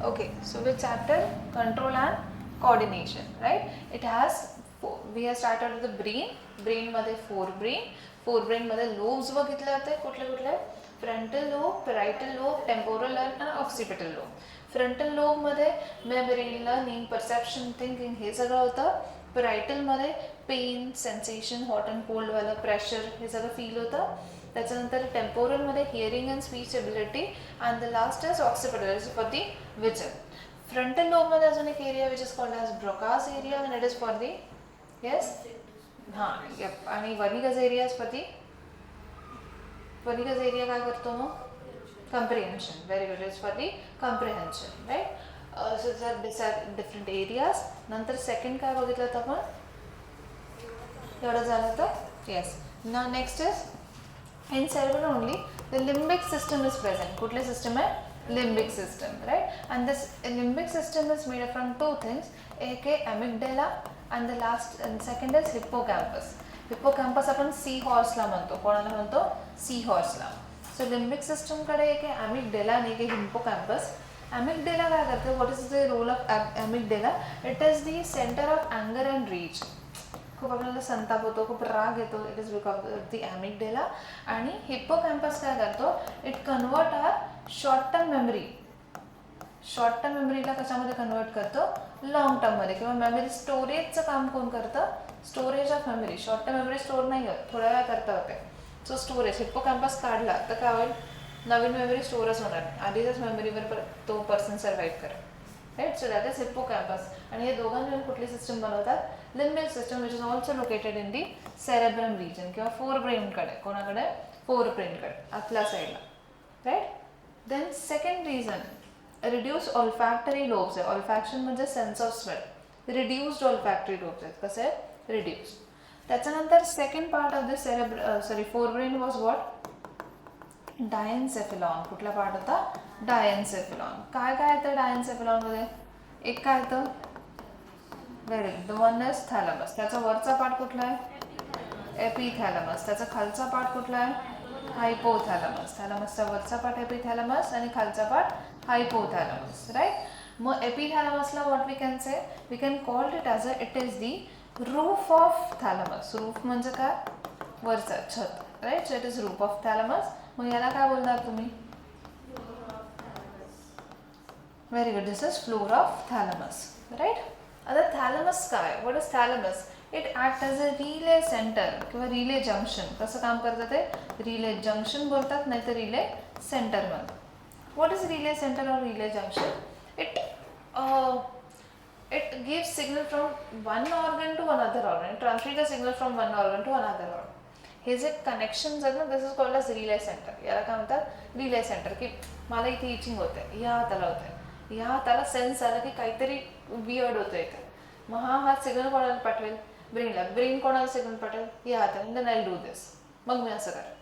Okay, so which chapter? Control and coordination, right? It has we have started with the brain. Brain मध्ये forebrain मध्ये lobes बघितले होते. कुठले कुठले? Frontal lobe, parietal lobe, temporal lobe and occipital lobe. Frontal lobe मध्ये brain learning, perception, thinking हे सगळं होतं. Parietal मध्ये pain, sensation, hot and cold वाला pressure हे सगळं feel होतं. त्याच्यानंतर टेम्पोरल मध्ये hearing and speech ability and the last is occipital for the vision. Frontal lobe मध्ये अजून एक area which is called as Broca's area and it is for the yes हां यप. आणि Wernicke's area is for the Wernicke's area काय करतो मग comprehension. Very good. Is for the comprehension right. So this are different areas. नंतर second काय बघितलं होतं आपण एवढं झालं तर येस. ना next is in cerebellum only the limbic system is present. कुठले system है? Limbic system, right? And this limbic system is made up from two things. एक है amygdala and the last and second is hippocampus. Hippocampus आपण sea horse ला म्हणतो. कोणाला म्हणतो? Sea horse ला. So limbic system कडे एक है amygdala आणि एक है hippocampus. Amygdala काय करते? What is the role of amygdala? It is the center of anger and rage. खूप आपल्याला संताप होतो, खूप राग येतो. It is because of the amygdala. आणि हिप्पोकॅम्पस काय करतो? It convert our short term memory. Short term मेमरीला कशामध्ये कन्वर्ट करतो? लॉंग टर्ममध्ये. किंवा मेमरी स्टोरेजचं काम कोण करतं? Storage of memory. Short term memory store नाही होत, थोड्या वेळा करता होते. सो स्टोरेज हिप्पोकॅम्पस काढला तर काय होईल? नवीन मेमरी स्टोरच होणार नाही. आधीच्याच मेमरीवर तो पर्सन सर्व्हाइव्ह करेल. Right. So that is hippocampus. आणि हे दोघांनी मिळून कुठली सिस्टम बनवतात? Limbic system which is also located in the cerebrum region किंवा फोरब्रेनकडे. कोणाकडे? फोरब्रेनकडे आतल्या साईडला. Right. Then second reason reduce olfactory lobes आहे. ऑल्फॅक्शन म्हणजे sense of smell. Reduced olfactory lobes आहेत. कसे? रिड्यूस. त्याच्यानंतर second part of the forebrain was what? Diencephalon. कुठला पार्ट होता? डायन्सेफिलॉन. काय काय येतं डायन्सेफिलॉनमध्ये? एक काय येतं? Very good. One is thalamus. त्याचा वरचा पार्ट कुठला आहे? एपिथॅलमस. त्याचा खालचा पार्ट कुठला आहे? हायपोथॅलमस. थॅलमसचा वरचा पार्ट एपिथॅलमस आणि खालचा पार्ट हायपोथॅलमस. राईट. मग एपिथॅलमसला what we can say? We can called it as it is the roof of thalamus. Roof म्हणजे काय? वरचा छत. Right. So it is roof of thalamus. मग याला काय बोलणार तुम्ही? Very good. This is floor of thalamus. Right. आता थॅलमस काय? What is thalamus? It act as a relay centre किंवा रिले जंक्शन. कसं काम करतं ते? रिले जंक्शन बोलतात, नाही तर रिले सेंटर म्हणतात. व्हॉट इज रिले सेंटर और relay junction? It gives signal from one organ to another organ. Transmit the signal from one organ to another organ. हे जे कनेक्शन आहेत ना, this is called as relay centre. याला काय म्हणतात? Relay centre. की मला इथे इचिंग होते, ह्या हाताला होते, ह्या हाताला सेन्स आला की काहीतरी वियर्ड होतं इथे. मग हा हात सिग्नल कोणाला पाठवेल? ब्रेनला. ब्रेन कोणाला सिग्नल पाठवेल? या हाताने. देन आय डू दिस. मग मी असं करेल.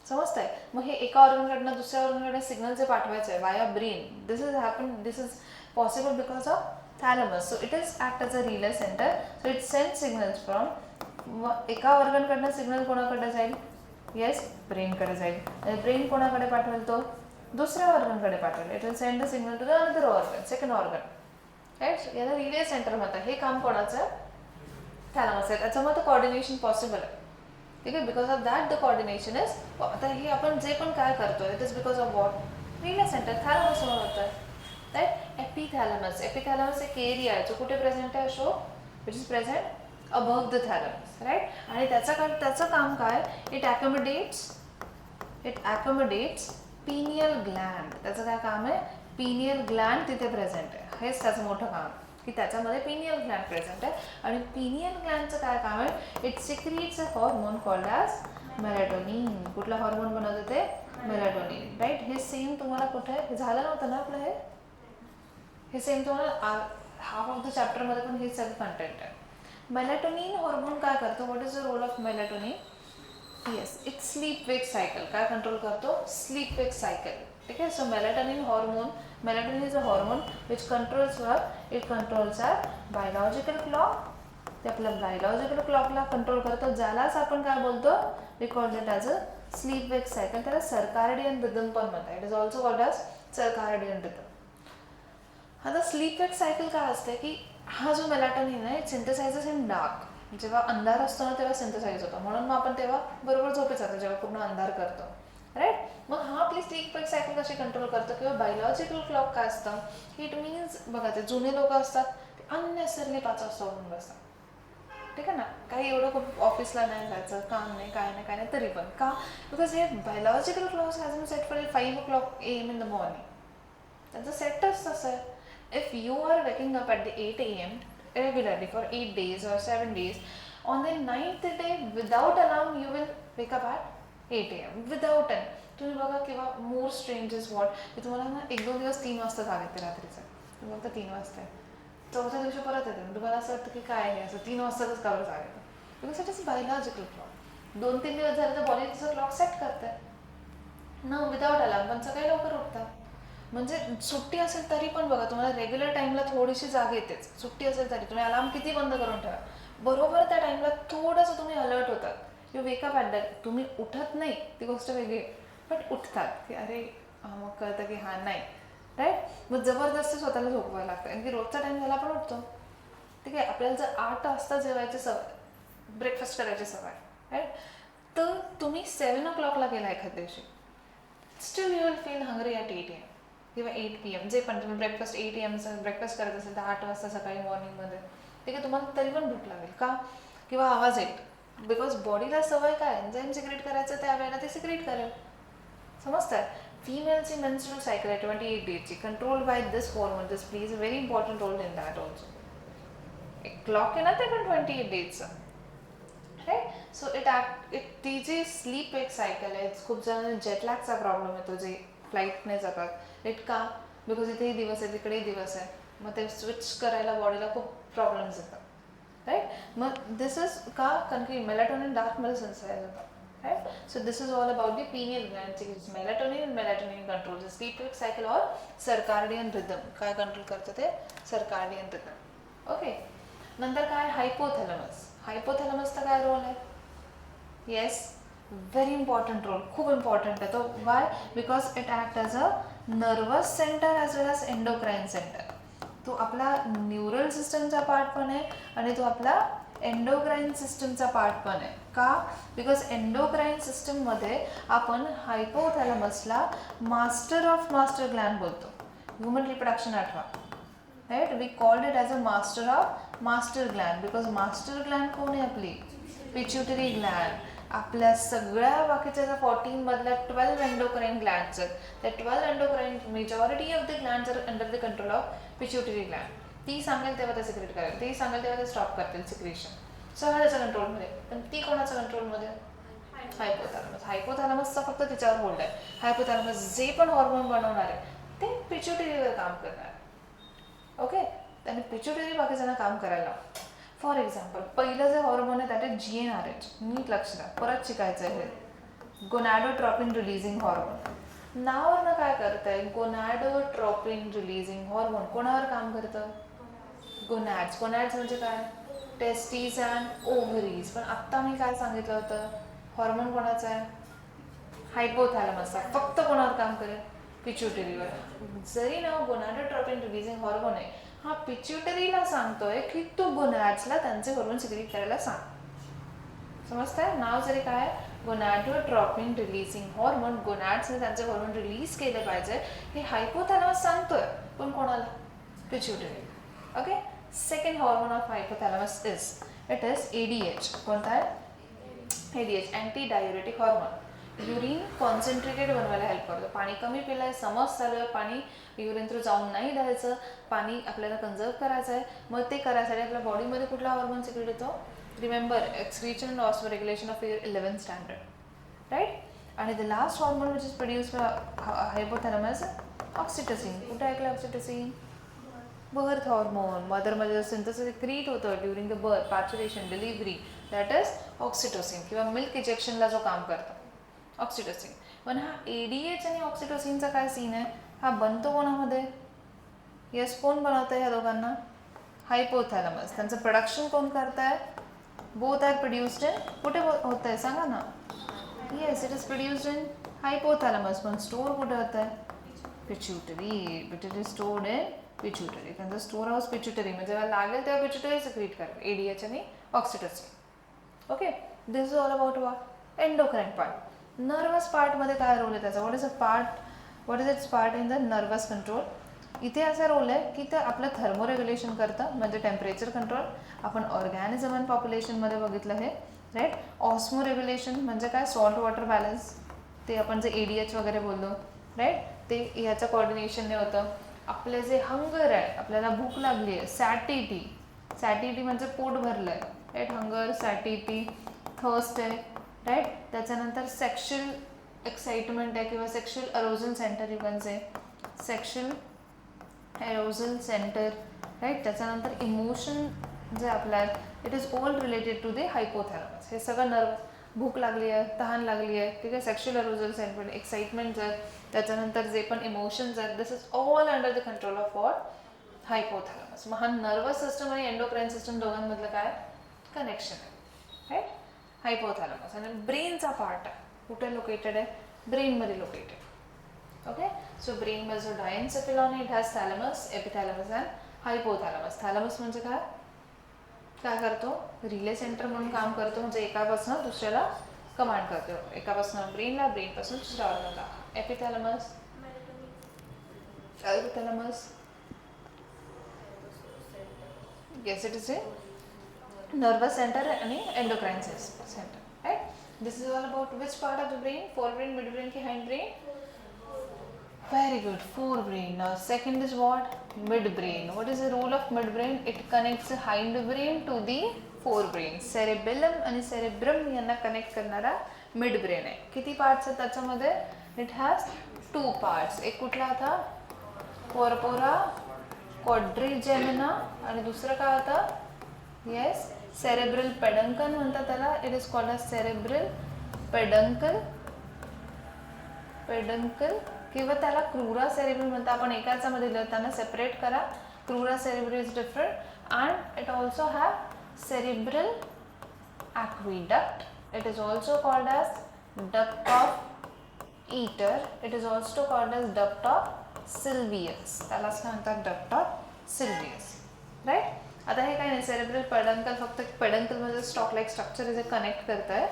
समजतंय? मग हे एका ऑर्गनकडनं दुसऱ्या ऑर्गनकडे सिग्नल जे पाठवायचं आहे via brain, this is possible because of thalamus. So it is act as a relay centre. So it send signals from एका ऑर्गनकडनं सिग्नल कोणाकडे जाईल? येस, ब्रेनकडे जाईल. आणि ब्रेन कोणाकडे पाठवेल? तो दुसऱ्या ऑर्गनकडे पाठवेल. It will send the signal to the another organ, second organ. Right. याला रिले सेंटर म्हणतात. हे काम कोणाचं? थॅलमस आहे. त्याच्यामुळे तर कॉर्डिनेशन पॉसिबल आहे. ठीक आहे. Because of that the coordination is. आता हे आपण जे पण काय करतोय it is because of what? Relay centre. थॅलमसमुळे होतं. राईट. एपिथॅलमस. एपिथॅलमस एक एरिया आहे जो कुठे प्रेझेंट आहे? So which is present above the thalamus. Right. आणि त्याचं काम काय? It accommodates pineal gland. त्याचं काय काम आहे? पिनियल ग्लँड तिथे प्रेझेंट आहे. हेच त्याचं मोठं काम की त्याच्यामध्ये पिनियल ग्लँड प्रेझेंट आहे. आणि पिनियल ग्लँडचं काय काम आहे? It secretes a hormone called as melatonin. कुठला हॉर्मोन बनवतं ते? मेलॅटोनिन. राईट. हे सेम तुम्हाला कुठे झालं नव्हतं ना आपलं? हे सेम तुम्हाला हाफ ऑफ द चॅप्टरमध्ये पण हे सगळं कंटेंट आहे. मेलॅटोनिन हॉर्मोन काय करतो? What is the role of melatonin? Yes, it sleep wake cycle. काय कंट्रोल करतो? Sleep wake cycle. ठीक आहे. So melatonin is a hormone which controls what? It controls our biological clock. ते आपल्या biological क्लॉकला control करतो, ज्यालाच आपण काय बोलतो? We called it as a sleep wake cycle. त्याला सर्कार्डियन रिदम पण म्हणतात. It is also called as circadian rhythm. आता स्लीप वेक सायकल काय असते की हा जो मेलाटोनिन आहे सिंथेसाइजेस इन डार्क. जेव्हा अंधार असतो ना तेव्हा सिंथेसाइज होतो, म्हणून मग आपण तेव्हा बरोबर झोपेत जातो जेव्हा पूर्ण अंधार करतो, राईट. मग हा आपली स्लीप वेक सायकल कशी कंट्रोल करतो किंवा बायोलॉजिकल क्लॉक काय असतं की इट मीन्स बघा ते जुने लोक असतात ते अननेसरली 5 वाजता उठून बसतात, ठीक आहे ना. काही एवढं खूप ऑफिसला नाही जायचं, काम नाही, काय नाही काय नाही, तरी पण का, बिकॉज हे biological clocks has been set for 5 o'clock AM in the morning. त्यांचं सेटच तसं आहे. If you are waking up at the 8 AM regularly for 8 days or 7 days, on the 9th day without alarm you will wake up at 8 AM without an. तुम्ही बघा किंवा मोर strange is what की तुम्हाला ना 1-2 दिवस 3 वाजता जाग येते रात्रीचं, तुम्ही बघता 3 वाजता आहे, चौथ्या दिवशी परत येते, तुम्हाला असं वाटतं की काय आहे असं 3 वाजताच का बरं जाग येतं, because it is biological clock. 2-3 दिवस झाले तर बॉडी तिचं क्लॉक सेट करते ना विदाउट अलार्म, पण सकाळी लवकर उठतात. म्हणजे सुट्टी असेल तरी पण बघा तुम्हाला रेग्युलर टाईमला थोडीशी जाग येतेच, सुट्टी असेल तरी तुम्ही अलार्म किती बंद करून ठेवा, बरोबर त्या टाईमला थोडंसं तुम्ही अलर्ट होतात, यू वेकअप ॲट दॅट. तुम्ही उठत नाही ती गोष्ट वेगळी आहे, पण उठतात की अरे मग कळतं की हां नाही, राईट. मग जबरदस्ती स्वतःला झोपवायला लागतं, कारण की रोजचा टाईम झाला आपण उठतो, ठीक आहे. आपल्याला जर 8 वाजता जेवायची सवय, ब्रेकफास्ट करायची सवय, राईट, तर तुम्ही 7 o'clockला गेला एखाद्या दिवशी, still you will feel hungry at 8 AM किंवा 8 PM, जे पण तुम्ही ब्रेकफास्ट 8 AMचं ब्रेकफास्ट करत असेल तर 8 वाजता सकाळी मॉर्निंगमध्ये, ठीक आहे, तुम्हाला तरी पण भूक लागेल का, किंवा आवाज येईल, बिकॉज बॉडीला सवय काय एन्झाईम सिक्रेट करायचं, त्यावेळेला ते सिक्रेट करेल, समजतं. फिमेलची मेन्स्ट्रुअल सायकल आहे 28 डेजची, control by this hormone, this plays a very important role in that also. एक क्लॉक आहे ना ते पण 28 डेजचं, राईट. सो ती जी स्लीप वेक सायकल आहे, खूप जण जेटलॅगचा प्रॉब्लेम येतो जे फ्लाईटने जातात, राईट, का, बिकॉज इथेही दिवस आहे तिकडेही दिवस आहे, मग ते स्विच करायला बॉडीला खूप प्रॉब्लेम्स येतात, राईट. मग दिस इज का, कारण की मेलाटोनिन डार्कमध्ये सेन्साइज होतं, right. So this is all about the pineal gland, melatonin control the sleep wake cycle और सर्कार्डियन रिदम. काय कंट्रोल करतं ते सर्कार्डियन रिदम, ओके. नंतर काय, हायपोथॅलमस. हायपोथॅलमसचा काय रोल आहे, येस, व्हेरी इम्पॉर्टंट रोल, खूप इम्पॉर्टंट आहे तो. Y, because it act as a nervous centre as well as endocrine centre. तो आपला न्यूरल सिस्टमचा पार्ट पण आहे आणि तो आपला एंडोक्राईन सिस्टमचा पार्ट पण आहे. का, बिकॉज एंडोक्राईन सिस्टममध्ये आपण हायपोथॅलमसला मास्टर ऑफ मास्टर ग्लॅंड बोलतो. ह्युमन रिप्रोडक्शन आठवा, right, we called it as a master of master gland, because master gland कोण आहे आपली, पिट्युटरी ग्लॅंड. आपल्या सगळ्या बाकीच्या ज्या 14 मधल्या 12 एंडोक्राईन ग्लॅंड्स आहेत, त्या 12 endocrine majority of the glands are under the control of pituitary gland. ती सांगेल तेव्हा ते सिक्रेट करेल, ती सांगेल तेव्हा ते स्टॉप करतील सिक्रेशन, सगळं त्याच्या कंट्रोलमध्ये. पण ती कोणाच्या कंट्रोलमध्ये, हायपोथॅलमस. हायपोथॅलमसचा फक्त तिच्यावर होल्ड आहे. हायपोथॅलमस जे पण हॉर्मोन बनवणार आहे ते पिट्युटरीवर काम करणार आहे, ओके. त्याने पिट्युटरी बाकीच्यांना काम करायला लावतं. फॉर एक्झाम्पल, पहिलं जे हॉर्मोन आहे त्यात आहे GnRH. नीट लक्ष द्या, परत शिकायचं आहे हे. गोनॅडोट्रॉपिन रिलीजिंग हॉर्मोन. नावावरनं काय करतं आहे, गोनॅडोट्रॉपिन रिलीजिंग हॉर्मोन कोणावर काम करतं, गोनॅड्स. गोनॅड्स म्हणजे काय, टेस्टीज अँड ओव्हरीज. पण आत्ता मी काय सांगितलं होतं, हॉर्मोन कोणाचं आहे, हायपोथॅलमसचा. फक्त कोणावर काम करेल, पिट्युटरीवर. जरी नाव गोनॅडोट्रॉपिन रिलीजिंग हॉर्मोन आहे, हा पिट्युटरीला सांगतोय की तू गोनॅड्सला त्यांचे हॉर्मोन सिक्रेट करायला सांग, समजतंय. नाव जरी काय, गोनॅडोट्रॉपिन रिलीजिंग हॉर्मोन, गोनॅड्सने त्यांचे हॉर्मोन रिलीज केले पाहिजे हे हायपोथॅलमस सांगतोय, पण कोणाला, pituitary, okay. Second hormone of hypothalamus it is ADH. कोणता आहे, ADH, anti diuretic hormone. Urine concentrated बनवायला हेल्प करतो. पाणी कमी पिलं आहे, समज चालू आहे, पाणी युरिन थ्रू जाऊन नाही द्यायचं, पाणी आपल्याला कन्झर्व करायचं आहे, मग ते करायसाठी आपल्या बॉडीमध्ये कुठला हॉर्मोन सिक्रेट होतो, remember, excretion and osmoregulation of your 11th standard, right. आणि the last hormone which is produce hypothalamus, oxytocin. कुठे ऐकलं ऑक्सिटोसिन, बर्थ हॉर्मोन. मदरमध्ये सिंथेसिस क्रिएट होतं during the birth, parturition, delivery, that is oxytocin. किंवा milk इंजेक्शनला जो काम करतो, ऑक्सिटोसिन. पण हा ADH आणि ऑक्सिटोसिनचा काय सीन आहे, हा बनतो कोणामध्ये, येस, कोण बनवतं आहे ह्या दोघांना, हायपोथॅलमस. त्यांचं प्रोडक्शन कोण करत आहे, बोथ आर प्रोड्युस्ड इन, कुठे होत आहे सांगा ना, yes, it is produced in hypothalamus. पण स्टोअर कुठे होत आहे, pituitary. Pituitary stored in pituitary. त्यांचा स्टोर हाऊस पिट्युटरी म्हणजे जेव्हा लागेल तेव्हा पिट्युटरी सिक्रीट करेल एडीएच आणि ऑक्सिटोसिन. Okay, this is all about what endocrine part. Nervous पार्टमध्ये काय रोल आहे त्याचा? What is its part in the nervous control? इथे असा रोल आहे की ते आपलं थर्मोरेग्युलेशन करतं म्हणजे टेम्परेचर कंट्रोल. आपण ऑर्गॅनिझम अँड पॉप्युलेशनमध्ये बघितलं हे, राईट. ऑस्मो रेग्युलेशन म्हणजे काय? Salt water balance. ते आपण जे एडीएच वगैरे बोललो, राईट, ते ह्याचं कॉर्डिनेशनने होतं. आपले जे हंगर आहे, आपल्याला भूक लागली आहे, सॅटिटी. सॅटिटी म्हणजे पोट भरलं आहे, राईट. हंगर, सॅटिटी, थर्स्ट आहे, राईट. त्याच्यानंतर सेक्शुअल एक्साइटमेंट आहे किंवा sexual arousal centre, you can say sexual arousal centre, right. त्याच्यानंतर इमोशन जे आपल्या it is all related to the hypothalamus. हे सगळं नर्व, भूक लागली आहे, तहान लागली आहे, ठीक आहे, सेक्शुअल अरोजल सेंटर, एक्साइटमेंट जर, त्याच्यानंतर जे पण इमोशन्स आहेत, this is all under the control of what hypothalamus. मग हा नर्वस सिस्टम आणि एंडोक्राइन सिस्टम दोघांमधलं काय कनेक्शन आहे, राईट. हायपोथॅलॅमस. आणि ब्रेनचा पार्ट आहे, कुठे लोकेटेड आहे? ब्रेनमध्ये लोकेटेड. ओके, सो ब्रेनमध्ये जो डायन्सेफिलॉन इट हॅज थॅलमस, एपिथॅलमस अँड हायपोथॅलमस. थॅलमस म्हणजे काय? काय करतो? रिले सेंटर म्हणून काम करतो, म्हणजे एकापासून दुसऱ्याला कमांड करतो, एकापासून ब्रेनला, ब्रेनपासून दुसऱ्या ऑर्गनला. Epithalamus, hypothalamus, yes it is a nervous centre आणि endocrine centre, right. This is all about which part of the brain? Fore brain, mid brain की hindbrain? Very good, forebrain. Now second is what? Midbrain. What is the role of midbrain? It connects the hindbrain to the forebrain. Cerebellum आणि cerebrum यांना connect करणारा midbrain आहे. किती parts आहेत त्याच्यामध्ये? It has two parts. एक कुठला होता? corpora quadrigemina आणि दुसरं काय होतं? Yes, cerebral peduncle म्हणतात त्याला. It is called as cerebral peduncle किंवा त्याला क्रूरा सेरेब्रल म्हणतात. आपण एकाच्यामध्ये लिहिताना सेपरेट करा. Crura cerebral is different and it also have cerebral aqueduct. It is also called as duct of Eater. It is also called as duct of Sylvius. त्यालाच काय म्हणतात? duct of Sylvius, right. आता हे काय नाही, cerebral peduncle फक्त peduncle मध्ये stalk like structure जे कनेक्ट करत आहे.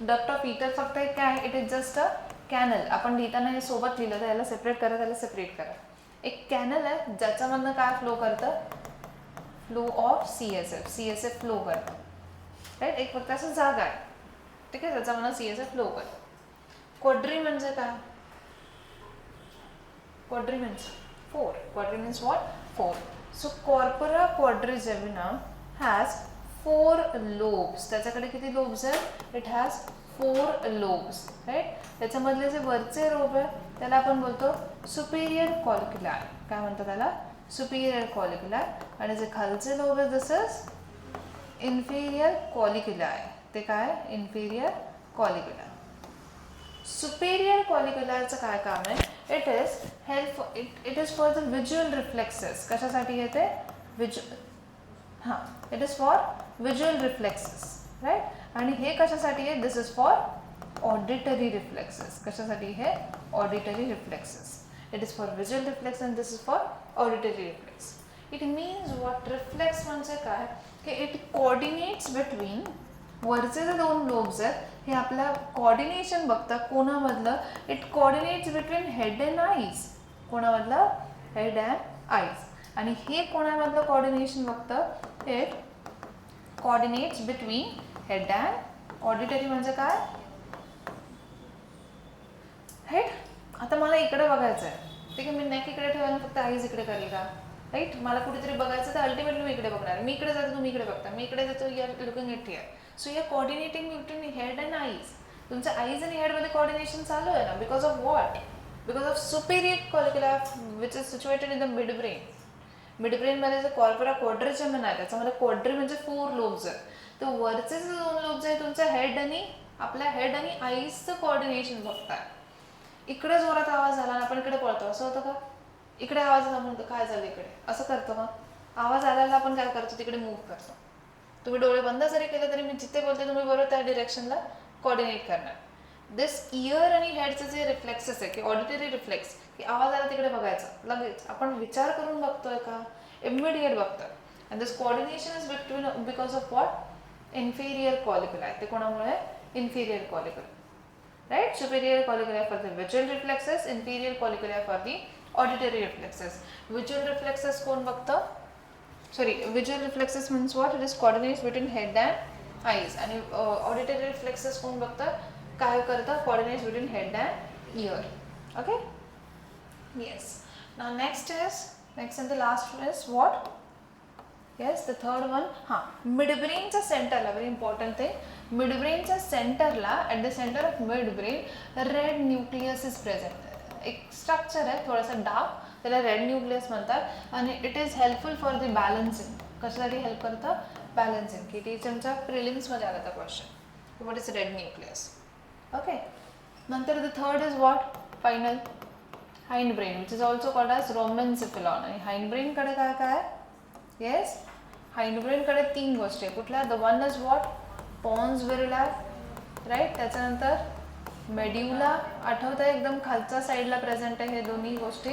डक्ट ऑफ ईटर फक्त एक काय, it is just a canal. आपण लिहिताना हे सोबत लिहिलं तर याला सेपरेट करा, त्याला सेपरेट करा. एक कॅनल आहे ज्याच्यामधनं काय फ्लो करतं? फ्लो ऑफ CSF फ्लो करतं, राईट. एक फक्त असं जागा आहे, ठीक आहे, त्याच्यामधनं CSF फ्लो करतं. क्वाड्री म्हणजे काय? Quadri means four. Quadri means what? Four. So corpora quadrigemina has 4 lobes. त्याच्याकडे किती लोब्स आहेत? It has 4 lobes, right. त्याच्यामधले जे वरचे लोब आहे त्याला आपण बोलतो सुपिरियर कॉलिक्युलर. काय म्हणतो त्याला? सुपिरियर कॉलिक्युलर. आणि जे खालचे लोब आहे जसं इन्फिरियर कॉलिक्युलर, ते काय? इन्फिरियर कॉलिक्युलर. सुपेरियर कॉलिक्युलरचं काय काम आहे? It is for the visual reflexes. कशासाठी येते? It is for visual reflexes, right. आणि हे कशासाठी आहे? This is for auditory reflexes. कशासाठी हे? Auditory reflexes. It is for visual reflex and this is for auditory reflex. It means what? Reflex म्हणजे काय? की इट कोऑर्डिनेट्स बिटवीन, वरचे जे 2 लोब्स आहेत हे आपल्या कोऑर्डिनेशन बघतात. कोणामधलं? It coordinates between head and eyes. कोणामधलं? Head and eyes. आणि हे कोणामधलं कोऑर्डिनेशन बघतं? It coordinates between head and auditory म्हणजे काय? हेड. आता मला इकडे बघायचं आहे, ठीक आहे, मी नेक इकडे ठेवायला फक्त आईज इकडे करेल का? राईट. मला कुठेतरी बघायचं तर अल्टिमेटली मी इकडे बघणार. मी इकडे जातो, तुम्ही इकडे बघता. मी इकडे जातो, you are looking it here. So you are coordinating between head and eyes. तुमच्या आईज आणि हेडमध्ये कोऑर्डिनेशन चालू आहे ना. Because of what? Because of superior collicular which is situated in the midbrain. Mid ब्रेनमध्ये जे कॉर्पोरा क्वाड्रिजेमिना आहे त्याच्यामध्ये क्वाड्री म्हणजे 4 लोब्स आहेत. तर वरचे जे 2 लोब्स आहेत तुमच्या हेड आणि आपल्या हेड आणि आईजचं कोऑर्डिनेशन बघताय. इकडे जोरात आवाज झाला आणि आपण इकडे पळतो, असं होतं का? इकडे आवाज आला म्हणतो काय झालं इकडे, असं करतो का? आवाज आल्याला आपण काय करतो? तिकडे मूव्ह करतो. तुम्ही डोळे बंद जरी केले तरी मी जिथे बोलते तुम्ही बरोबर त्या डिरेक्शनला कोऑर्डिनेट करणार. दिस इयर आणि हेडचे जे रिफ्लेक्सेस आहे की ऑडिटरी रिफ्लेक्स की आवाज आला तिकडे बघायचं लगेच आपण विचार करून बघतोय का इमिडिएट बघतोय and this coordination is between because of what inferior colliculi ते कोणामुळे inferior colliculi right superior colliculi for the visual reflexes inferior colliculi for the auditory reflexes visual reflexes कोण बघतं sorry visual reflexes means what it is coordinates between head and eyes आणि auditory reflexes कोण बघतं काय करतं coordinates between head and ear okay yes now next and the last one is what yes the third one midbrain च्या सेंटरला very important thing midbrain च्या सेंटरला at the center of midbrain red nucleus is present एक structure आहे थोडासा dark त्याला red nucleus म्हणतात आणि it is helpful for the balancing कशासाठी हेल्प करतं बॅलन्सिंग की टीचरच्या प्रिलिम्समध्ये आला होता question what is red nucleus okay नंतर the third is what final hindbrain which is also called as rhombencephalon आणि हाइंडब्रेनकडे काय काय आहे येस हाइंडब्रेनकडे 3 गोष्टी आहे कुठल्या the one is what pons varolii right त्याच्यानंतर मेड्युला आठवतं एकदम खालच्या साईडला प्रेझेंट आहे हे दोन्ही गोष्टी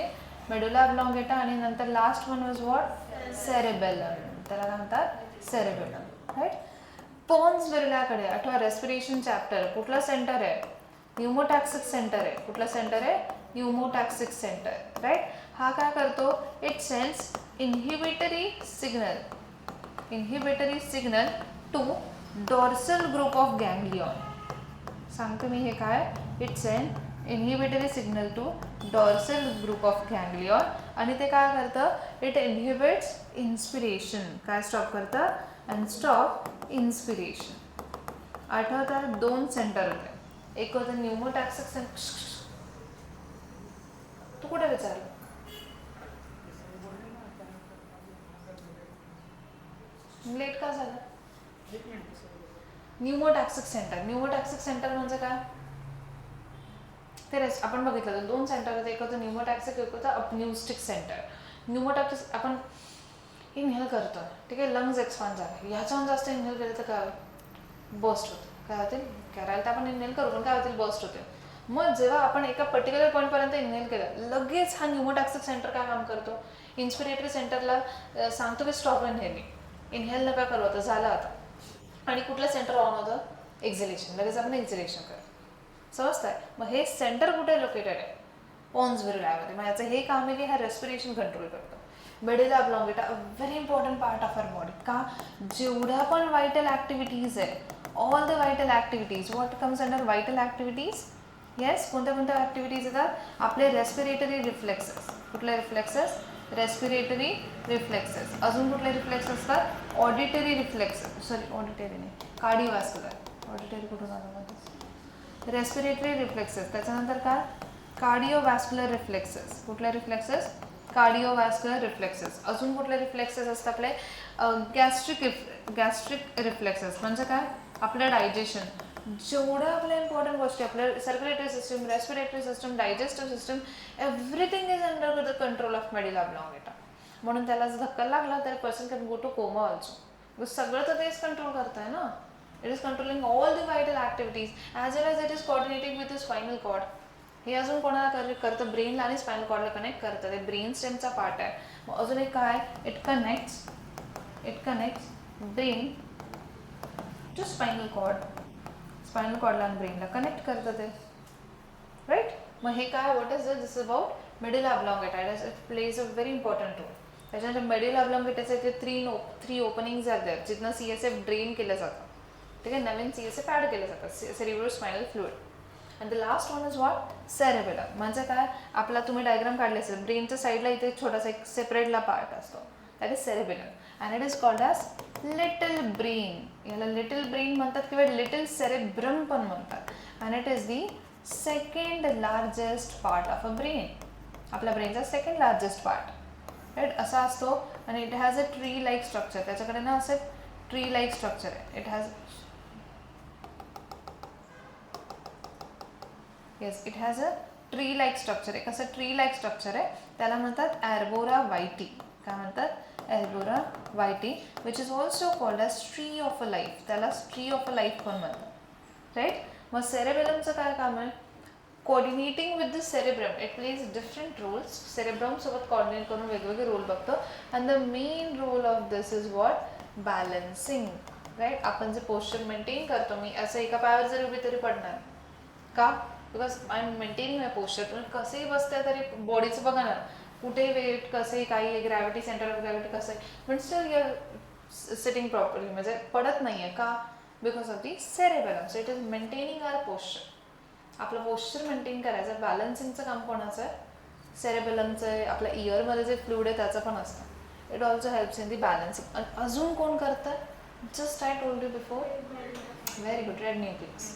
मेडुला ऑब्लॉंगेटा आणि नंतर last one was what cerebellum त्याला काय म्हणतात सेरेबेलम राईट पॉन्स विरुलाकडे आठवा रेस्पिरेशन चॅप्टर कुठला सेंटर आहे न्यूमोटॅक्सिक सेंटर आहे कुठला सेंटर आहे न्यूमोटॅक्सिक सेंटर राईट हा काय करतो it sends inhibitory signal to dorsal group of ganglion सांगते मी हे काय it send inhibitory signal to dorsal group of ganglion आणि ते काय करतं इट इन्हिबिट्स इन्स्पिरेशन काय स्टॉप करतं अँड स्टॉप इन्स्पिरेशन आठवतात 2 सेंटर होते एक होतं न्यूमोटॅक्सिक सेंटर तू कुठे विचारलं लेट का झालं न्यूमोटॅक्सिक सेंटर म्हणजे काय ते आपण बघितलं 2 सेंटर होते एक होतं न्यूमोटॅक्सिक एक होतं अपन्यूस्टिक सेंटर न्यूमोटॅक्सिक आपण इनहेल करतो ठीक आहे लंग्स एक्सपांड झाले ह्याच्याहून जास्त इनहेल केलं तर काय बस्ट होतं काय होतील करायला तर आपण इनहेल करू पण काय होतील बस्ट होते मग जेव्हा आपण एका पर्टिक्युलर पॉईंटपर्यंत इनहेल केलं लगेच हा न्यूमोटॅक्सिक सेंटर काय काम करतो इन्स्पिरेटरी सेंटरला सांगतो की स्टॉप इनहेल नका करू आता झालं आता आणि कुठलं सेंटर ऑन होतं एक्झिलेशन लगेच आपण एक्झिलेशन करतो समजतंय मग हे सेंटर कुठे लोकेटेड आहे पॉन्स विरुलामध्ये मग याचं हे काम आहे की हा रेस्पिरेशन कंट्रोल करतो medulla oblongata a very important part of our body का जेवढ्या पण व्हायटल ॲक्टिव्हिटीज आहे all the vital activities what comes under vital activities yes कोणत्या ॲक्टिव्हिटीज येतात आपले रेस्पिरेटरी रिफ्लेक्सेस कुठले रिफ्लेक्सेस रेस्पिरेटरी रिफ्लेक्सेस अजून कुठले रिफ्लेक्स असतात ऑडिटरी रिफ्लेक्सेस सॉरी ऑडिटरी नाही कार्डिओव्हॅस्क्युलर ऑडिटरी कुठून आलं रेस्पिरेटरी रिफ्लेक्सेस त्याच्यानंतर काय कार्डिओव्हॅस्क्युलर रिफ्लेक्सेस कुठले रिफ्लेक्सेस कार्डिओव्हॅस्क्युलर रिफ्लेक्सेस अजून कुठले रिफ्लेक्सेस असतात आपले गॅस्ट्रिक रिफ्लेक्सेस म्हणजे काय आपलं डायजेशन जेवढ्या आपल्या इम्पॉर्टंट गोष्टी आपल्या circulatory system respiratory system digestive system everything is under the control of medulla oblongata म्हणून त्याला जर धक्का लागला तर person can go to coma also सगळं तर तेच कंट्रोल करताय ना it is controlling all the vital activities as well as it is coordinating with spinal cord हे अजून कोणाला करतं ब्रेनला आणि स्पायनल कॉर्डला कनेक्ट करतं ते ब्रेन स्टेमचा पार्ट आहे मग अजून एक काय it connects brain to spinal कॉर्डला आणि ब्रेनला कनेक्ट करतं ते राईट मग हे काय what is this about medulla oblongata it plays a very important role त्याच्यानंतर मेडुला ऑब्लॉंगेटाचे ते 3 ओपनिंग्स आहेत जिथनं CSF ड्रेन केलं जातं ठीक आहे नवीन CSF ॲड केलं जातं cerebro spinal fluid and the last one is what cerebellum म्हणजे काय आपला तुम्ही डायग्राम काढले असेल ब्रेनच्या साईडला इथे छोटासा एक सेपरेटला पार्ट असतो that is cerebellum and it is called as little brain याला लिटल ब्रेन म्हणतात किंवा लिटल सेरेब्रम पण म्हणतात and it is the second largest part of a brain आपल्या ब्रेनचा सेकंड लार्जेस्ट पार्ट राईट असा असतो आणि it has a tree like structure त्याच्याकडे ना असं ट्री लाईक स्ट्रक्चर आहे it has a tree like structure आहे कसं ट्री लाईक स्ट्रक्चर आहे त्याला म्हणतात एर्बोरा व्हायटी काय म्हणतात arbor vitae which is also called as tree of a life त्याला ट्री ऑफ अ लाईफ पण म्हणतात राईट मग सेरेबेलमचं काय काम आहे? Coordinating with the cerebrum. It plays different roles. Cerebrum सोबत कोऑर्डिनेट करून वेगवेगळे रोल बघतो. And the main role of this is what? Balancing. Right. आपण जे पोस्चर मेंटेन करतो, मी असं एका पायावर जरी उभी तरी पडणार का? Because I am maintaining my posture. तुम्ही कसेही बसताय तरी बॉडीचं बघा ना, कुठेही वेट कसंही काही ग्रॅव्हिटी, सेंटर ऑफ ग्रॅव्हिटी कसं आहे, पण स्टील युअर सिटिंग प्रॉपरली, म्हणजे पडत नाही आहे का? Because of the cerebellum. So it is maintaining our posture. आपलं पोस्चर मेंटेन करायचं. बॅलन्सिंगचं काम कोणाचं आहे? सेरेबेलमचं आहे. आपल्या इयरमध्ये जे फ्लुइड आहे त्याचं पण असतं. It also helps in the balancing. अजून कोण करतं? Just I told you before. Very good. Red nucleus.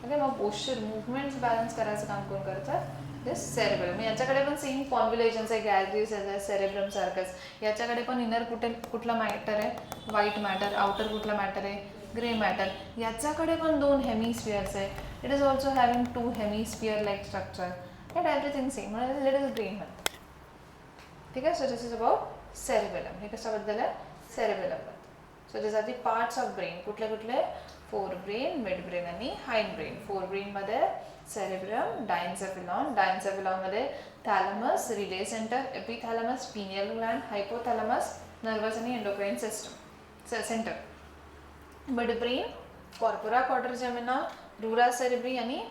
Okay. मग पोस्चर मुवमेंट्स बॅलन्स करायचं काम कोण करतं? ते सेरेब्रम. याच्याकडे पण सेम फॉर्म्युलेशन्स आहे, गॅलरीज आहे सेरेब्रम सारखंच. याच्याकडे पण इनर कुठला मॅटर आहे? White matter. आउटर कुठला मॅटर आहे? Grey matter. याच्याकडे पण 2 हेमिस्फिअर्स आहे. It is also having 2 hemisphere like structure. And everything same. म्हणजे लिटल ब्रेन म्हणतात. ठीक आहे. So this is about cerebellum. हे कशाबद्दल आहे? सेरेबेलमबद्दल. So this are the parts of brain. कुठले कुठले? फोर ब्रेन, मिड ब्रेन आणि हाइंड ब्रेन. फोर ब्रेनमध्ये सेरेब्रम, डायन्सेफिलॉन. डायन्सेफिलॉनमध्ये thalamus, relay centre, epithalamus, pineal Gland, हायपोथॅलमस, nervous आणि endocrine system centre. Mid brain, corpora quadrigemina, crura cerebri आणि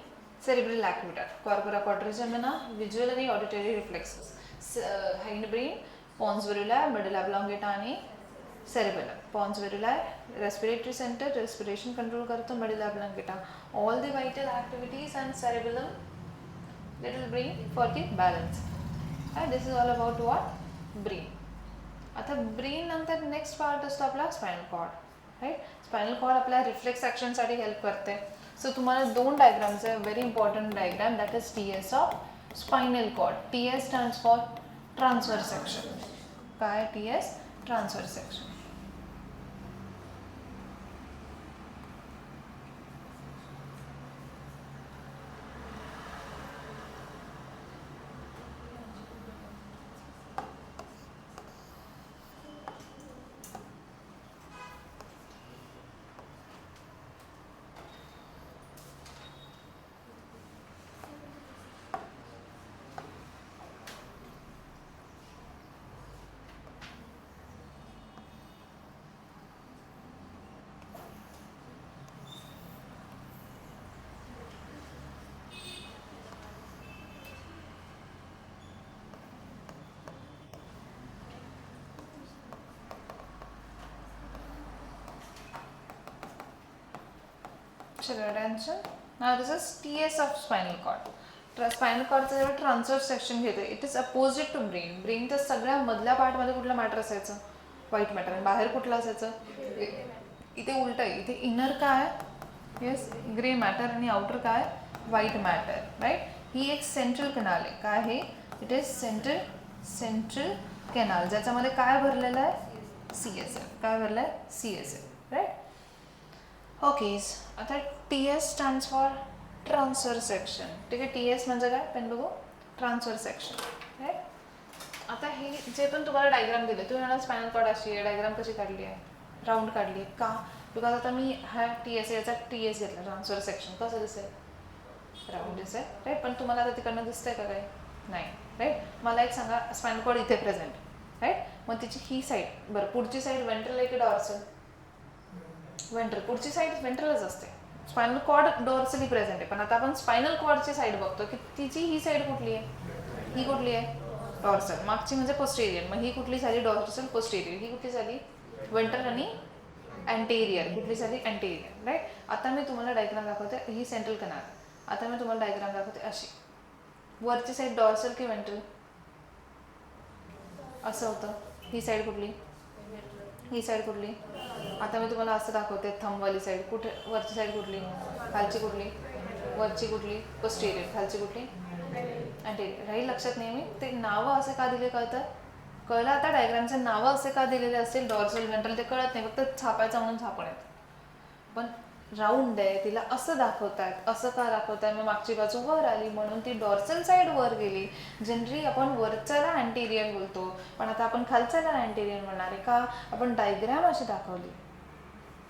cerebral aqueduct. Corpora quadrigemina, visual आणि auditory reflexes. Hind brain, pons varolii, medulla oblongata आणि cerebellum. Pons varolii respiratory centre, respiration control करतो. Medulla oblongata all the vital activities and cerebellum little brain for the balance. This is all about what? Brain. आता brain नंतर next part असतो आपला spinal cord. Right. Spinal cord आपल्या reflex ॲक्शनसाठी help करते. So तुम्हाला 2 diagrams आहे, very important diagram. That is TS of spinal cord. TS stands for transfer section. काय? TS transfer section. attention. Now this is TS of spinal cord. Spinal कॉर्डचं जेव्हा transfer section घेतो, it is opposite to brain. ब्रेनच्या सगळ्या मधल्या पार्टमध्ये कुठलं matter असायचं? White matter. आणि बाहेर कुठलं असायचं? इथे उलट आहे. इथे इनर काय आहे? Yes, grey matter. आणि आउटर काय? White matter. राईट. ही एक सेंट्रल कॅनाल आहे. काय आहे? इट इज सेंट्रल कॅनाल, ज्याच्यामध्ये काय भरलेलं आहे? CSF. काय भरलं आहे? CSF. राईट. ओके. आता TS stands for transfer section. ठीक आहे. TS म्हणजे काय? पेन बघू. Transfer section. राईट. आता हे जे पण तुम्हाला डायग्राम दिले, तुम्ही मला स्पायनल कॉर्ड अशी आहे, डायग्राम कशी काढली आहे? राऊंड काढली आहे. का? बिकॉज आता मी हा TS याचा TS घेतला, ट्रान्सफर सेक्शन. कसं दिसेल? राऊंड दिसेल. राईट. पण तुम्हाला आता तिकडनं दिसतंय का काही? नाही. राईट. मला एक सांगा, स्पायनल कॉर्ड इथे प्रेझेंट. राईट. मग तिची ही साईड, बरं पुढची साईड वेंट्रल आहे की डॉर्सल? वेंट्रल. पुढची साईड वेंट्रलच असते. स्पायनल कॉर्ड डॉर्सली प्रेझेंट आहे. पण आता आपण स्पायनल कॉर्डची साईड बघतो की तिची ही साईड कुठली आहे? ही कुठली आहे? डॉर्सल. मागची म्हणजे पोस्टेरियर. मग ही कुठली झाली? Dorsal posterior. ही कुठली झाली? वेंट्रल आणि अँटेरियर. कुठली झाली? अँटेरियर. राईट. आता मी तुम्हाला डायग्राम दाखवते. ही सेंट्रल कॅनाल. आता मी तुम्हाला डायग्राम दाखवते अशी. वरची साईड डॉर्सल की वेंट्रल? असं होतं. ही साईड कुठली? ही साईड कुठली? आता मी तुम्हाला असं दाखवते, थंबवाली साईड. कुठे? वरची साईड कुठली? खालची कुठली? वरची कुठली? पोस्टेरियर. खालची कुठली? अँटेरियर. राहील लक्षात नेहमी. ते नावं असे का दिले कळतं? कळलं आता? डायग्रामचे नावं असे का दिलेले असतील? डॉर्सल, वेंट्रल, ते कळत नाही. फक्त छापायचं म्हणून छापण्यात. पण राऊंड आहे, तिला असं दाखवतायत. असं का दाखवताय? मग मागची बाजू वर आली म्हणून ती डॉर्सल साईड वर गेली. जनरली आपण वरच्याला अँटेरियर बोलतो, पण आता आपण खालच्याला अँटेरियर म्हणणार आहे. का? आपण डायग्राम अशी दाखवली.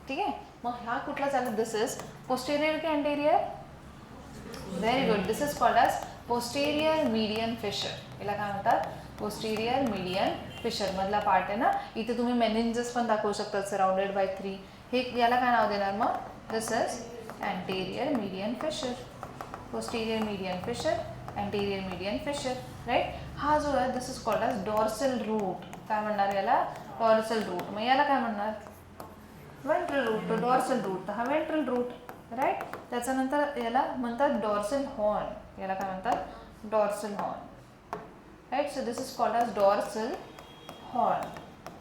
ठीक आहे. मग ह्या कुठला झाला, दिस इज पोस्टेरियर की anterior, very good, this is called as posterior median fissure. याला काय म्हणतात, पोस्टेरियर मीडियन फिशर मधला पार्ट आहे ना. इथे तुम्ही मेनिंजस पण दाखवू शकतात सराउंडेड बाय 3. हे याला काय नाव देणार मग, this is anterior median fissure, posterior median fissure, anterior median fissure, right. हा जो आहे this is called as dorsal root. काय म्हणणार याला, डॉर्सल रूट. मग याला काय म्हणणार, वेंट्रल रूट. डॉर्सल रूट हा वेंट्रल रूट, राईट. त्याच्यानंतर याला म्हणतात डॉर्सल हॉर्न. याला काय म्हणतात, dorsal horn, right. So this is called as dorsal horn,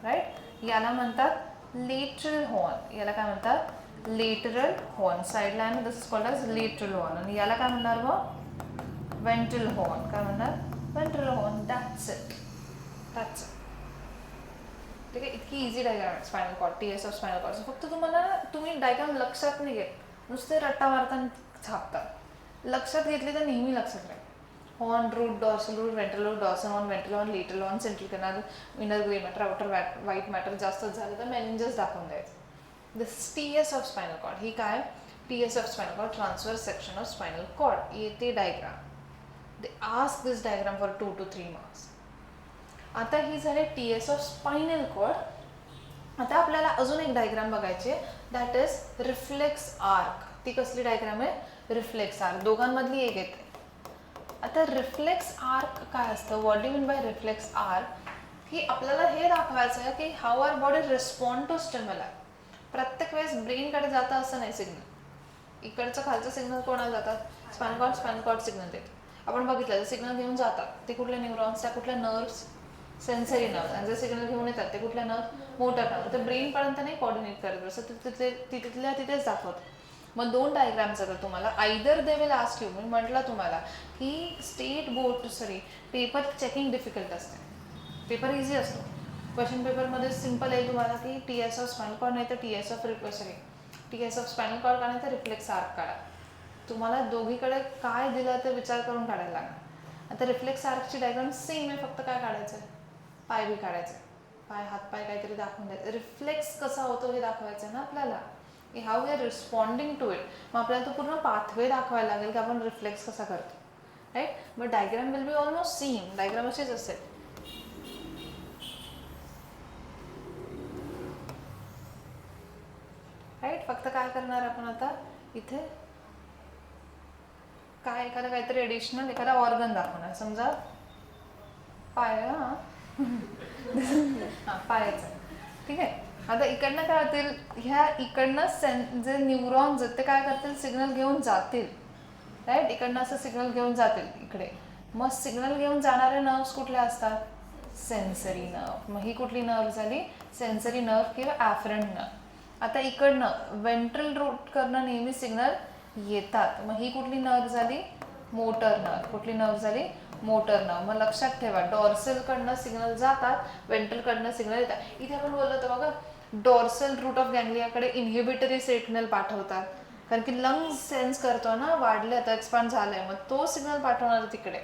right. याला म्हणतात लेटरल हॉर्न. याला काय म्हणतात, लेटरल हॉर्न. साईडला आहे ना, this is called as lateral horn. आणि याला काय म्हणणार मग, वेंट्रल हॉर्न. काय म्हणणार, ventral horn. That's it, that's it. ठीक आहे. इतकी इझी डायग्राम आहे spinal cord, TS of spinal cord. फक्त तुम्ही डायग्राम लक्षात नाही घेत, नुसते रट्टा मारताना छापतात. लक्षात घेतली तर नेहमी लक्षात राहील. Horn, root, dorsal root, ventral root, dorsal horn, ventral horn, lateral horn, central canal, inner grey matter, outer white matter जास्तच झालं तर मेनिंजस दाखवून द्यायचं. This TS of spinal cord. ही काय, TS of spinal cord, transverse section of spinal cord. येते diagram. They ask this diagram for 2 to 3 marks. आता ही झाली टीएस ऑफ स्पायनल कॉर्ड. आता आपल्याला अजून एक डायग्राम बघायची, दॅट इज रिफ्लेक्स आर्क. ती कसली डायग्राम आहे, रिफ्लेक्स आर्क. दोघांमधली एक येते. आता रिफ्लेक्स आर्क काय असतं, what do mean by reflex arc, की आपल्याला हे दाखवायचं आहे की how are body respond to stimuli. प्रत्येक वेळेस ब्रेनकडे जातं असं नाही सिग्नल. इकडचं खालचं सिग्नल कोणाला जातात, स्पायनल कॉर्ड सिग्नल देते. आपण बघितलं सिग्नल घेऊन जातात ते कुठले न्यूरॉन्स, त्या कुठल्या नर्व्स, सेन्सरी नर्व्स. आणि जे सिग्नल घेऊन येतात ते कुठल्या नर्व, मोटर नर्व. तर ब्रेनपर्यंत नाही कोऑर्डिनेट करत, असं तिथल्या तिथेच दाखवतं. मग 2 डायग्राम्स आता तुम्हाला, either they will ask you, मी म्हटलं तुम्हाला की state board paper checking difficult असते. पेपर इझी असतो. क्वेश्चन पेपरमध्ये सिम्पल आहे तुम्हाला की टीएस ऑफ स्पायनल कॉर्ड नाही तर टीएस ऑफ स्पायनल कॉर्ड काढा तर रिफ्लेक्स आर्क काढा. तुम्हाला दोघीकडे काय दिलं ते विचार करून काढायला लागणार. आता रिफ्लेक्स आर्कची डायग्राम सेम आहे, फक्त काय काढायचं आहे, पाय बी काढायचं. पाय, हातपाय काहीतरी दाखवून द्यायचं. रिफ्लेक्स कसा होतो हे दाखवायचं आहे ना आपल्याला, की how we are responding to it. मग आपल्याला तो पूर्ण पाथवे दाखवायला लागेल की आपण रिफ्लेक्स कसा करतो, right. But diagram will be almost same. Diagram अशीच असेल, राईट. फक्त काय करणार आपण आता, इथे काय एखादा काहीतरी ॲडिशनल एखादा ऑर्गन दाखवणार. समजा पाय, हां पायाचं, ठीक आहे. आता इकडनं काय होतील, ह्या इकडनं जे न्यूरॉन्स आहेत ते काय करतील, सिग्नल घेऊन जातील, राईट. इकडनं असं सिग्नल घेऊन जातील इकडे. मग सिग्नल घेऊन जाणारे नर्व्स कुठले असतात, सेन्सरी नर्व. मग ही कुठली नर्व झाली, सेन्सरी नर्व किंवा ॲफरंट नर्व. आता इकडनं वेंट्रल रूटकडनं नेहमी सिग्नल येतात. मग ही कुठली नर्व झाली, मोटर नर्व. कुठली नर्व झाली, मोटर नर्व. मग लक्षात ठेवा, डॉर्सलकडनं सिग्नल जातात, वेंट्रलकडनं सिग्नल येतात. इथे आपण बोललो होतो बघा, dorsal route of गँग्लियाकडे inhibitory signal पाठवतात, कारण की लंग्स सेन्स करतो ना, वाढले आता, एक्सपांड झालंय, मग तो सिग्नल पाठवणार तिकडे,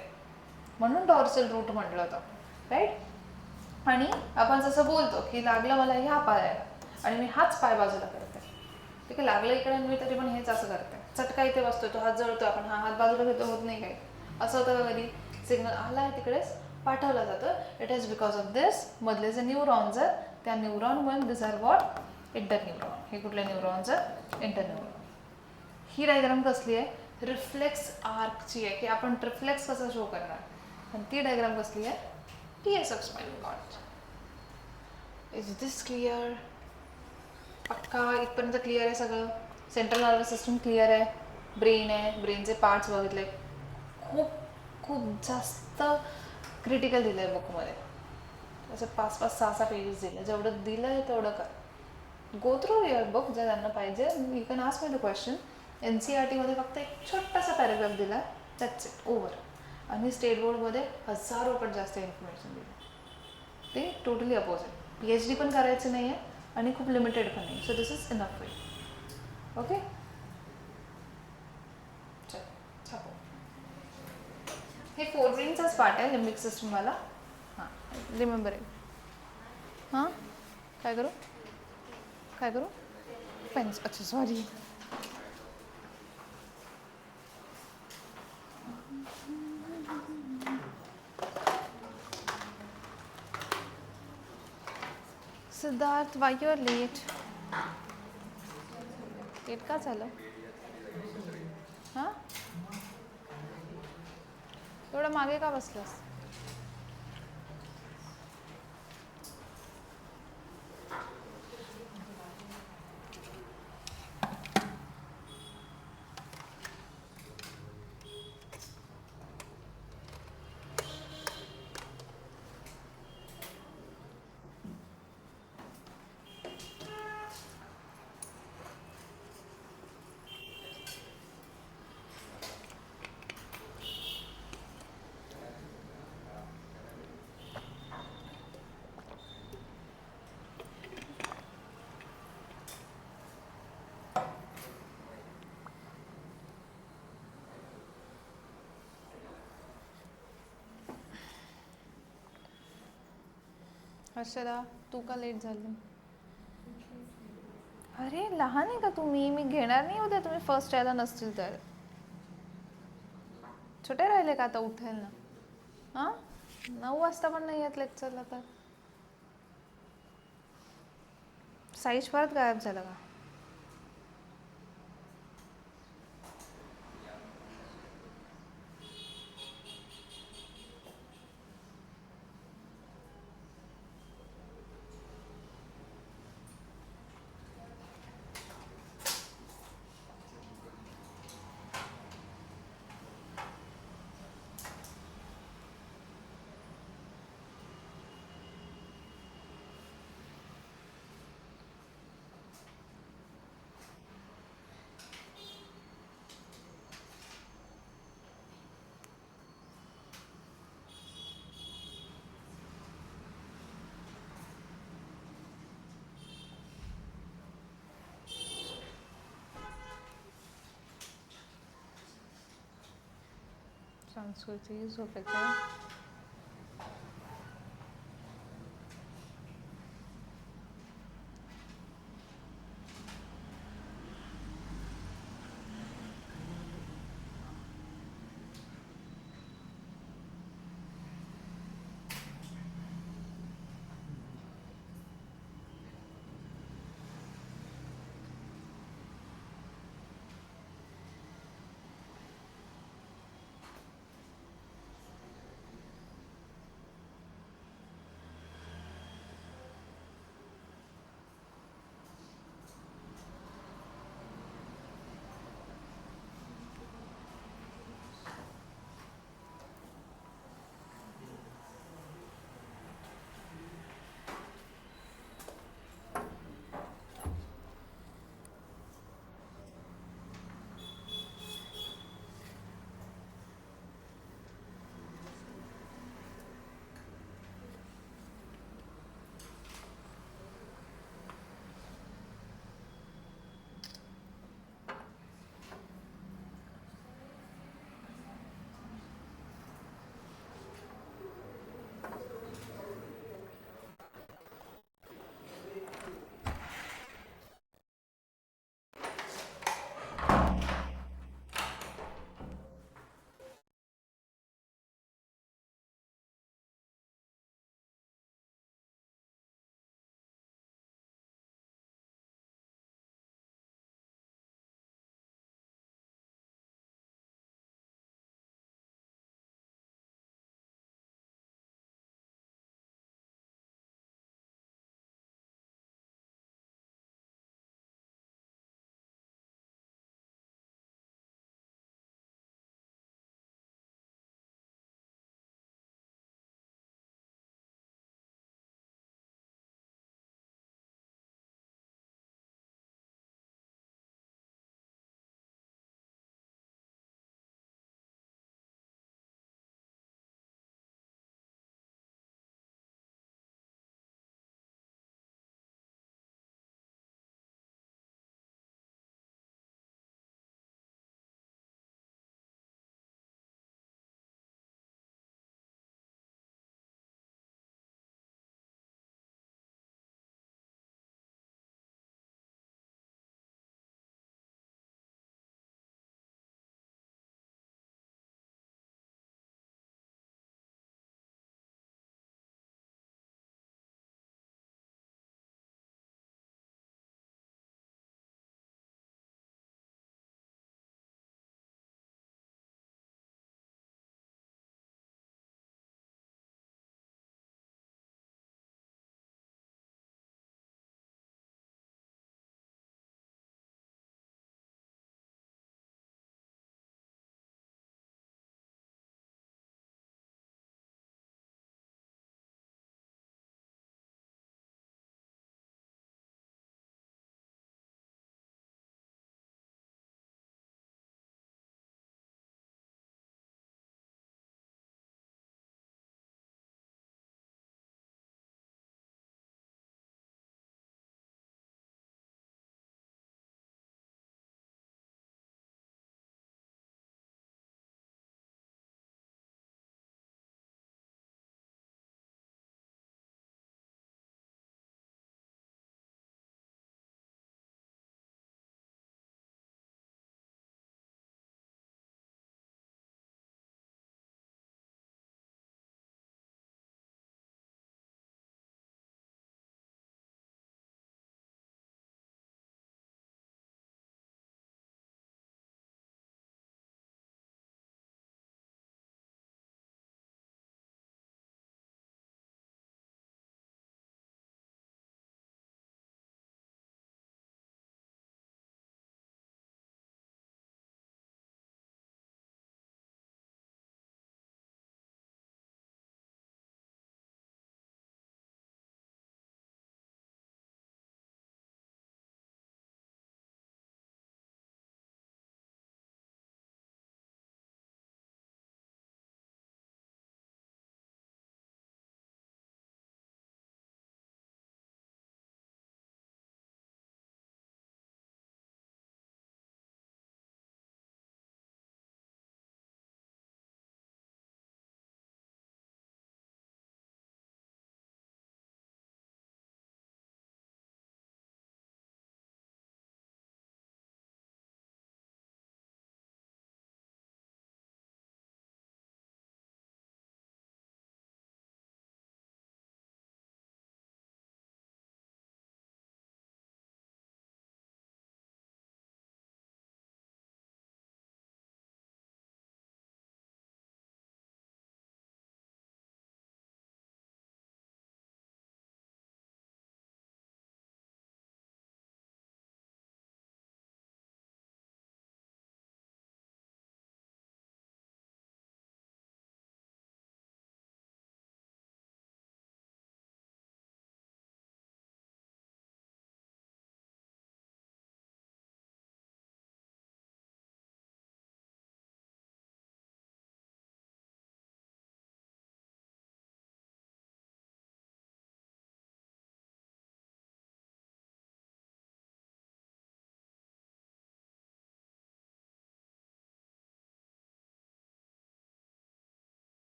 म्हणून डॉर्सल रूट म्हटलं होतं, राईट. आणि आपण जसं बोलतो की लागलं मला ह्या पायाला आणि मी हाच पाय बाजूला करते, ठीक आहे. लागलं इकडे मी तरी पण हेच असं करते. चटका इथे बसतोय, तो हात जळतो, आपण हा हात बाजूला घेतो, होत नाही काही. असं होतं का कधी, सिग्नल आला आहे तिकडेच पाठवलं जातं. It is because of this. मधले जे न्यूरॉन्स आहेत त्या neuron this are what, inter neuron. हे कुठले न्यूरॉन्स आहेत, इंटर न्यूरॉन. ही डायग्राम कसली आहे, रिफ्लेक्स आर्कची आहे, की आपण रिफ्लेक्स कसा शो करणार. आणि ती डायग्राम कसली आहे, TS of spinal cord. Is this clear, पक्का इथपर्यंत क्लिअर आहे सगळं. सेंट्रल नर्वस सिस्टम क्लिअर आहे, ब्रेन आहे, ब्रेनचे पार्ट्स बघितले. खूप खूप जास्त क्रिटिकल दिलं आहे बुकमध्ये, असं 5-5, 6-6 पेजेस दिले. जेवढं दिलं आहे तेवढं कर. गो थ्रू युअर बुक, जर त्यांना पाहिजे you can ask me the question. NCERTमध्ये फक्त एक छोटासा पॅराग्राफ दिला, दॅट्स इट, ओव्हर. आणि स्टेट बोर्डमध्ये हजारोपट जास्त इन्फॉर्मेशन दिली. ते टोटली अपोजिट. PhD पण करायचं नाही आहे आणि खूप लिमिटेड पण नाही. So this is enough way. Okay, चल छापो. हे 4 ब्रेनचाच पार्ट आहे, लिम्बिक सिस्टमवाला. हां, रिमेंबर आहे. हां, काय करू, पेन्स, अच्छा sorry. Siddharth, why you are late? Late का झालं? हां, एवढं मागे का बसलास? हर्षदा, तू का लेट झाली? अरे लहान आहे का तुम्ही? मी घेणार नाही उद्या तुम्ही फर्स्ट यायला नसतील तर. छोटे राहिले का आता उठेल ना? हां, 9 वाजता पण नाही येत लेक्चरला तर. साईश परत गायब झाला का? संस्कृती झोपेत आहे.